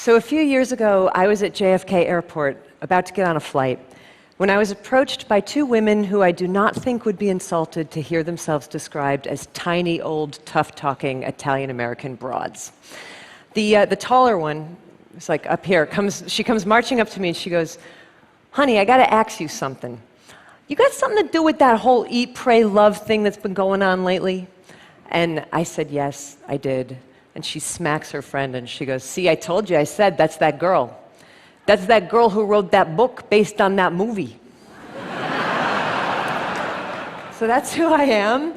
So a few years ago, I was at JFK Airport, about to get on a flight, when I was approached by two women who I do not think would be insulted to hear themselves described as tiny, old, tough-talking Italian-American broads. The taller one, it's like up here, she comes marching up to me and she goes, "Honey, I gotta ask you something. You got something to do with that whole eat, pray, love thing that's been going on lately?" And I said, "Yes, I did." And she smacks her friend and she goes, "See, I told you, I said, that's that girl. That's that girl who wrote that book based on that movie." So that's who I am.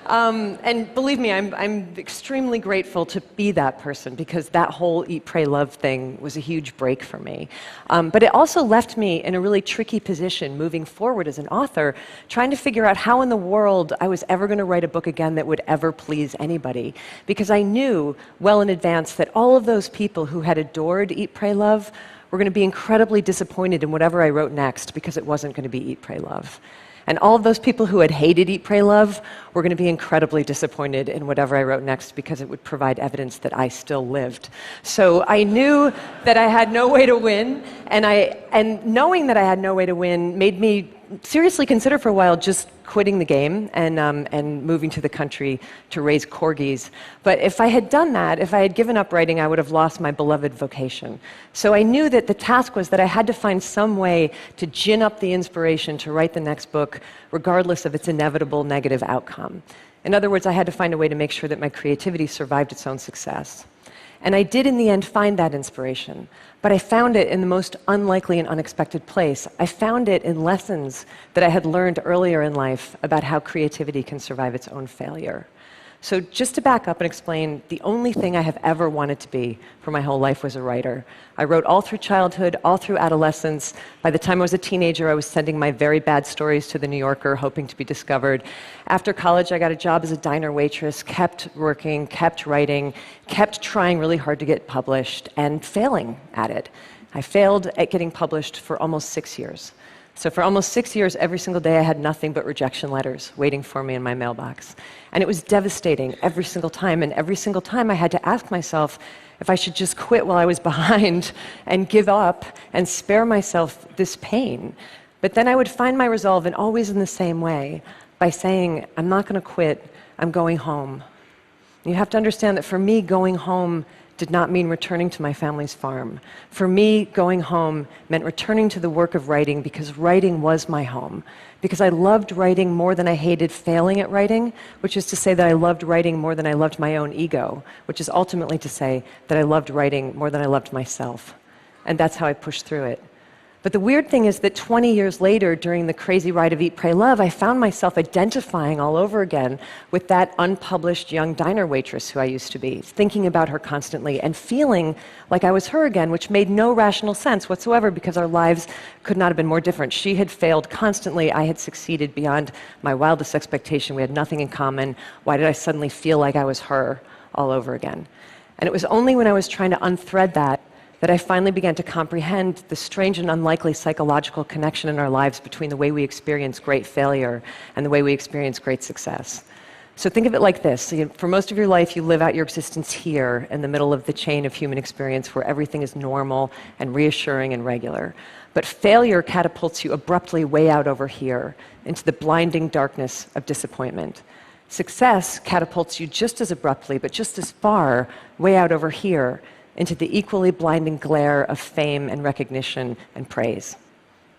And believe me, I'm extremely grateful to be that person, because that whole eat, pray, love thing was a huge break for me. But it also left me in a really tricky position moving forward as an author, trying to figure out how in the world I was ever going to write a book again that would ever please anybody. Because I knew well in advance that all of those people who had adored Eat, Pray, Love were going to be incredibly disappointed in whatever I wrote next, because it wasn't going to be Eat, Pray, Love. And all of those people who had hated Eat, Pray, Love were going to be incredibly disappointed in whatever I wrote next, because it would provide evidence that I still lived. So I knew that I had no way to win, and knowing that I had no way to win made me seriously consider for a while just quitting the game and moving to the country to raise corgis. But if I had done that, if I had given up writing, I would have lost my beloved vocation. So I knew that the task was that I had to find some way to gin up the inspiration to write the next book, regardless of its inevitable negative outcome. In other words, I had to find a way to make sure that my creativity survived its own success. And I did in the end find that inspiration, but I found it in the most unlikely and unexpected place. I found it in lessons that I had learned earlier in life about how creativity can survive its own failure. So just to back up and explain, the only thing I have ever wanted to be for my whole life was a writer. I wrote all through childhood, all through adolescence. By the time I was a teenager, I was sending my very bad stories to The New Yorker, hoping to be discovered. After college, I got a job as a diner waitress, kept working, kept writing, kept trying really hard to get published, and failing at it. I failed at getting published for almost 6 years. So for almost 6 years, every single day I had nothing but rejection letters waiting for me in my mailbox. And it was devastating every single time. And every single time I had to ask myself if I should just quit while I was behind and give up and spare myself this pain. But then I would find my resolve, and always in the same way, by saying, "I'm not going to quit, I'm going home." You have to understand that for me, going home did not mean returning to my family's farm. For me, going home meant returning to the work of writing, because writing was my home. Because I loved writing more than I hated failing at writing, which is to say that I loved writing more than I loved my own ego, which is ultimately to say that I loved writing more than I loved myself. And that's how I pushed through it. But the weird thing is that 20 years later, during the crazy ride of Eat, Pray, Love, I found myself identifying all over again with that unpublished young diner waitress who I used to be, thinking about her constantly and feeling like I was her again, which made no rational sense whatsoever, because our lives could not have been more different. She had failed constantly. I had succeeded beyond my wildest expectation. We had nothing in common. Why did I suddenly feel like I was her all over again? And it was only when I was trying to unthread that I finally began to comprehend the strange and unlikely psychological connection in our lives between the way we experience great failure and the way we experience great success. So think of it like this. For most of your life, you live out your existence here in the middle of the chain of human experience, where everything is normal and reassuring and regular. But failure catapults you abruptly way out over here into the blinding darkness of disappointment. Success catapults you just as abruptly, but just as far, way out over here into the equally blinding glare of fame and recognition and praise.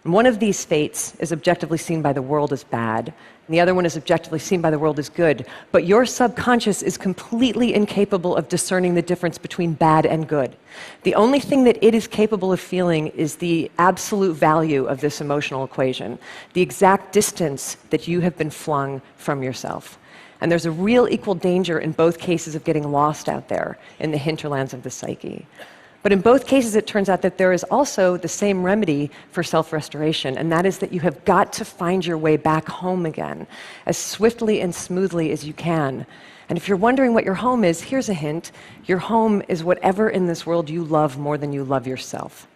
And one of these fates is objectively seen by the world as bad, and the other one is objectively seen by the world as good. But your subconscious is completely incapable of discerning the difference between bad and good. The only thing that it is capable of feeling is the absolute value of this emotional equation, the exact distance that you have been flung from yourself. And there's a real equal danger in both cases of getting lost out there in the hinterlands of the psyche. But in both cases, it turns out that there is also the same remedy for self-restoration, and that is that you have got to find your way back home again, as swiftly and smoothly as you can. And if you're wondering what your home is, here's a hint. Your home is whatever in this world you love more than you love yourself.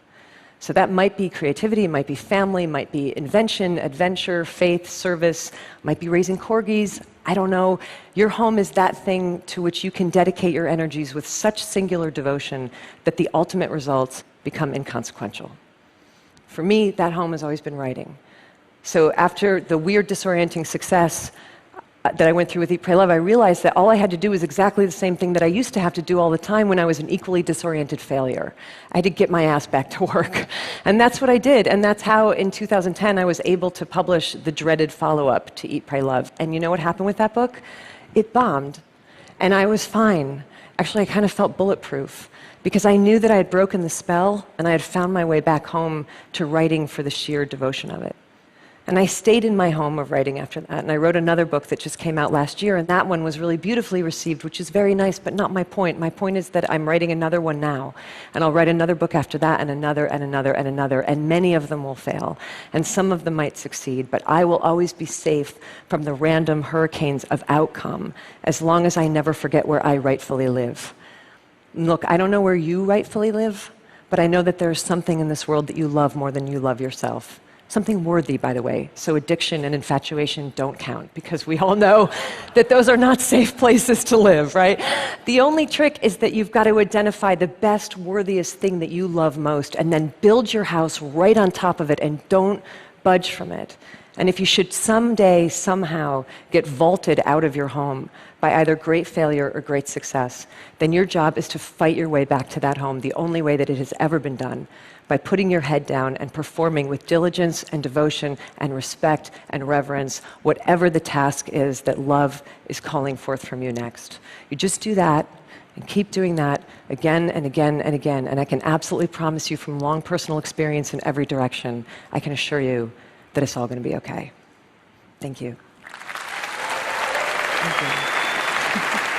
So that might be creativity, might be family, might be invention, adventure, faith, service, might be raising corgis. I don't know. Your home is that thing to which you can dedicate your energies with such singular devotion that the ultimate results become inconsequential. For me, that home has always been writing. So after the weird, disorienting success that I went through with Eat, Pray, Love, I realized that all I had to do was exactly the same thing that I used to have to do all the time when I was an equally disoriented failure. I had to get my ass back to work. And that's what I did. And that's how, in 2010, I was able to publish the dreaded follow-up to Eat, Pray, Love. And you know what happened with that book? It bombed. And I was fine. Actually, I kind of felt bulletproof, because I knew that I had broken the spell, and I had found my way back home to writing for the sheer devotion of it. And I stayed in my home of writing after that, and I wrote another book that just came out last year, and that one was really beautifully received, which is very nice, but not my point. My point is that I'm writing another one now, and I'll write another book after that, and another, and another, and another, and many of them will fail, and some of them might succeed, but I will always be safe from the random hurricanes of outcome, as long as I never forget where I rightfully live. Look, I don't know where you rightfully live, but I know that there's something in this world that you love more than you love yourself. Something worthy, by the way. So addiction and infatuation don't count, because we all know that those are not safe places to live, right? The only trick is that you've got to identify the best, worthiest thing that you love most, and then build your house right on top of it, and don't budge from it. And if you should someday, somehow, get vaulted out of your home by either great failure or great success, then your job is to fight your way back to that home the only way that it has ever been done, by putting your head down and performing with diligence and devotion and respect and reverence whatever the task is that love is calling forth from you next. You just do that and keep doing that again and again and again, and I can absolutely promise you from long personal experience in every direction, I can assure you that it's all going to be okay. Thank you. Thank you.